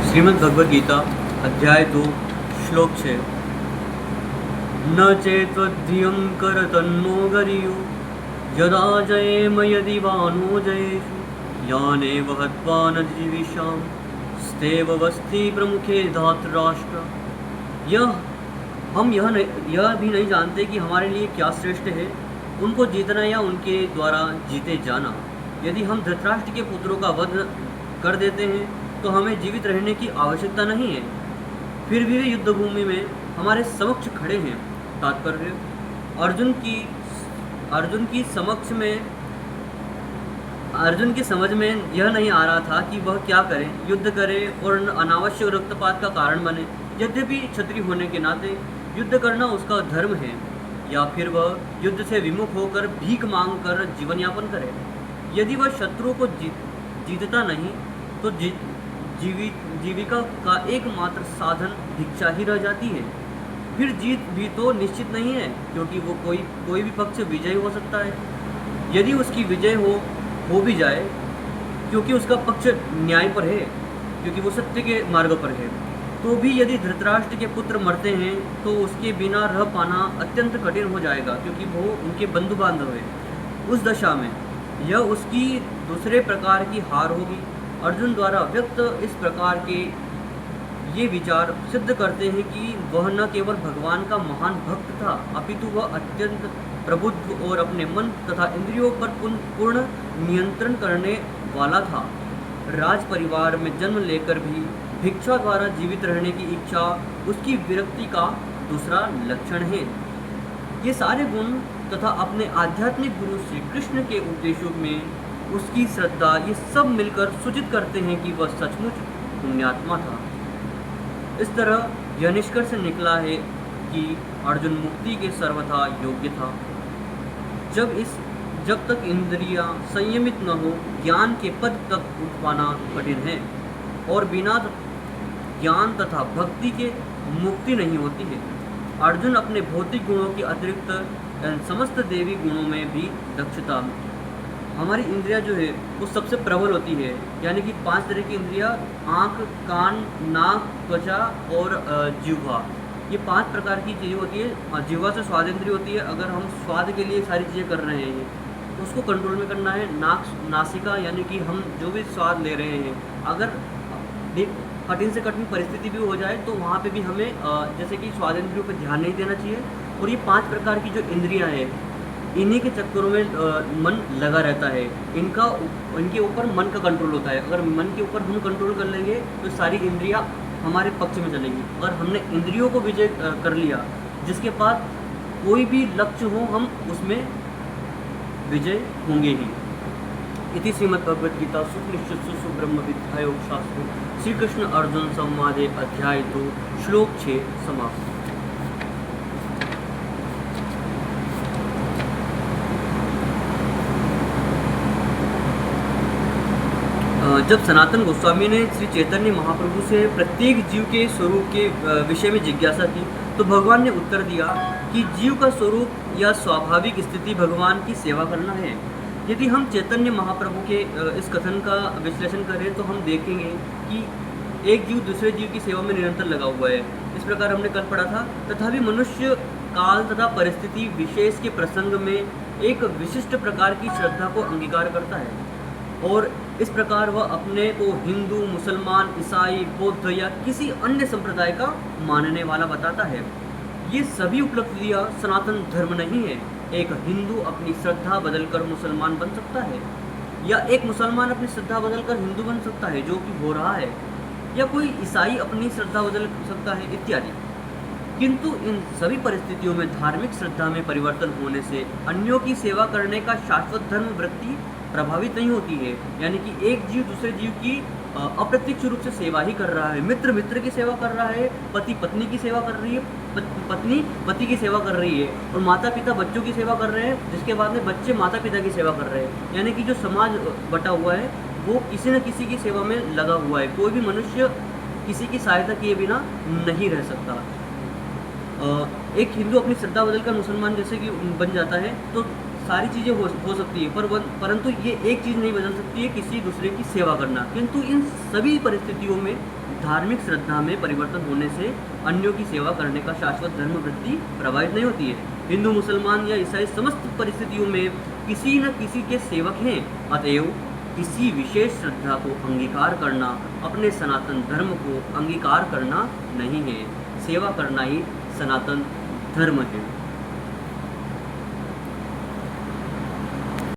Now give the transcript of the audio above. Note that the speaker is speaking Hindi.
श्रीमद् भगवद गीता अध्याय 2 श्लोक 6। न चेत्वधियं करतन्नो गरियो यदा जयेम यदि वानो जयेषु यानेव हत्वा न जीविषां स्तेववस्थि प्रमुखे धातराष्ट्र। हम यह भी नहीं जानते कि हमारे लिए क्या श्रेष्ठ है, उनको जीतना या उनके द्वारा जीते जाना। यदि हम धृतराष्ट्र के पुत्रों का वध कर देते हैं तो हमें जीवित रहने की आवश्यकता नहीं है, फिर भी वे युद्ध भूमि में हमारे समक्ष खड़े हैं। तात्पर्य: अर्जुन की समझ में यह नहीं आ रहा था कि वह क्या करे, युद्ध करे और अनावश्यक रक्तपात का कारण बने। यद्यपि क्षत्रिय होने के नाते युद्ध करना उसका धर्म है, या फिर वह युद्ध से विमुख होकर भीख मांग कर जीवन यापन करे। यदि वह शत्रु को जीतता नहीं तो जीविका का एकमात्र साधन भिक्षा ही रह जाती है। फिर जीत भी तो निश्चित नहीं है, क्योंकि वो कोई भी पक्ष विजयी हो सकता है। यदि उसकी विजय हो भी जाए, क्योंकि उसका पक्ष न्याय पर है, क्योंकि वो सत्य के मार्ग पर है, तो भी यदि धृतराष्ट्र के पुत्र मरते हैं तो उसके बिना रह पाना अत्यंत कठिन हो जाएगा, क्योंकि वो उनके बंधु बांधव है। उस दशा में यह उसकी दूसरे प्रकार की हार होगी। अर्जुन द्वारा व्यक्त इस प्रकार के ये विचार सिद्ध करते हैं कि वह न केवल भगवान का महान भक्त था, अपितु वह अत्यंत प्रबुद्ध और अपने मन तथा इंद्रियों पर पूर्ण नियंत्रण करने वाला था। राज परिवार में जन्म लेकर भी भिक्षा द्वारा जीवित रहने की इच्छा उसकी विरक्ति का दूसरा लक्षण है। ये सारे गुण तथा अपने आध्यात्मिक गुरु श्री कृष्ण के उपदेशों में उसकी श्रद्धा, ये सब मिलकर सूचित करते हैं कि वह सचमुच पुण्यात्मा था। इस तरह यह निष्कर्ष निकला है कि अर्जुन मुक्ति के सर्वथा योग्य था। जब तक इंद्रियां संयमित न हो, ज्ञान के पद तक उठ पाना कठिन है, और बिना ज्ञान तथा भक्ति के मुक्ति नहीं होती है। अर्जुन अपने भौतिक गुणों के अतिरिक्त समस्त देवी गुणों में भी दक्षता, हमारी इंद्रियां जो है वो सबसे प्रबल होती है, यानी कि 5 तरह की इंद्रियां, आँख, कान, नाक, त्वचा और जिह्वा, ये 5 प्रकार की चीज़ें होती है। जिह्वा से स्वाद इंद्रिय होती है। अगर हम स्वाद के लिए सारी चीज़ें कर रहे हैं तो उसको कंट्रोल में करना है। नासिका, यानी कि हम जो भी स्वाद ले रहे हैं, अगर कठिन से कठिन परिस्थिति भी हो जाए तो वहाँ पे भी हमें जैसे कि स्वाद इंद्रियों पर ध्यान नहीं देना चाहिए। और ये 5 प्रकार की जो इंद्रियाँ हैं, इन्हीं के चक्करों में मन लगा रहता है। इनके ऊपर मन का कंट्रोल होता है। अगर मन के ऊपर हम कंट्रोल कर लेंगे तो सारी इंद्रियां हमारे पक्ष में चलेंगी। अगर हमने इंद्रियों को विजय कर लिया, जिसके पास कोई भी लक्ष्य हो, हम उसमें विजय होंगे ही। इति श्रीमद्भगवद गीता सुनिश्चित ब्रह्म विद्या योग शास्त्र श्री कृष्ण अर्जुन संवादे अध्याय 2 श्लोक 6 समाप्त। जब सनातन गोस्वामी ने श्री चैतन्य महाप्रभु से प्रत्येक जीव के स्वरूप के विषय में जिज्ञासा की, तो भगवान ने उत्तर दिया कि जीव का स्वरूप या स्वाभाविक स्थिति भगवान की सेवा करना है। यदि हम चैतन्य महाप्रभु के इस कथन का विश्लेषण करें तो हम देखेंगे कि एक जीव दूसरे जीव की सेवा में निरंतर लगा हुआ है। इस प्रकार हमने कल पढ़ा था। तथापि मनुष्य काल तथा परिस्थिति विशेष के प्रसंग में एक विशिष्ट प्रकार की श्रद्धा को अंगीकार करता है, और इस प्रकार वह अपने को हिंदू, मुसलमान, ईसाई, बौद्ध या किसी अन्य संप्रदाय का मानने वाला बताता है। ये सभी उपलब्धियां सनातन धर्म नहीं है। एक हिंदू अपनी श्रद्धा बदलकर मुसलमान बन सकता है, या एक मुसलमान अपनी श्रद्धा बदलकर हिंदू बन सकता है, जो कि हो रहा है, या कोई ईसाई अपनी श्रद्धा बदल सकता है, इत्यादि। किंतु इन सभी परिस्थितियों में धार्मिक श्रद्धा में परिवर्तन होने से अन्यों की सेवा करने का शाश्वत धर्म वृत्ति प्रभावित नहीं होती है। यानी कि एक जीव दूसरे जीव की अप्रत्यक्ष रूप से सेवा ही कर रहा है। मित्र मित्र की सेवा कर रहा है, पति पत्नी की सेवा कर रही है, पत्नी पति की सेवा कर रही है, और माता पिता बच्चों की सेवा कर रहे हैं, जिसके बाद में बच्चे माता पिता की सेवा कर रहे हैं। यानी कि जो समाज बटा हुआ है वो किसी न किसी की सेवा में लगा हुआ है। कोई भी मनुष्य किसी की सहायता किए बिना नहीं रह सकता। एक हिंदू अपनी श्रद्धा बदलकर मुसलमान जैसे कि बन जाता है, तो सारी चीज़ें हो सकती है, परंतु ये एक चीज़ नहीं बदल सकती है, किसी दूसरे की सेवा करना। किंतु इन सभी परिस्थितियों में धार्मिक श्रद्धा में परिवर्तन होने से अन्यों की सेवा करने का शाश्वत धर्म वृत्ति प्रभावित नहीं होती है। हिंदू, मुसलमान या ईसाई समस्त परिस्थितियों में किसी न किसी के सेवक हैं। अतएव किसी विशेष श्रद्धा को अंगीकार करना अपने सनातन धर्म को अंगीकार करना नहीं है। सेवा करना ही सनातन धर्म है।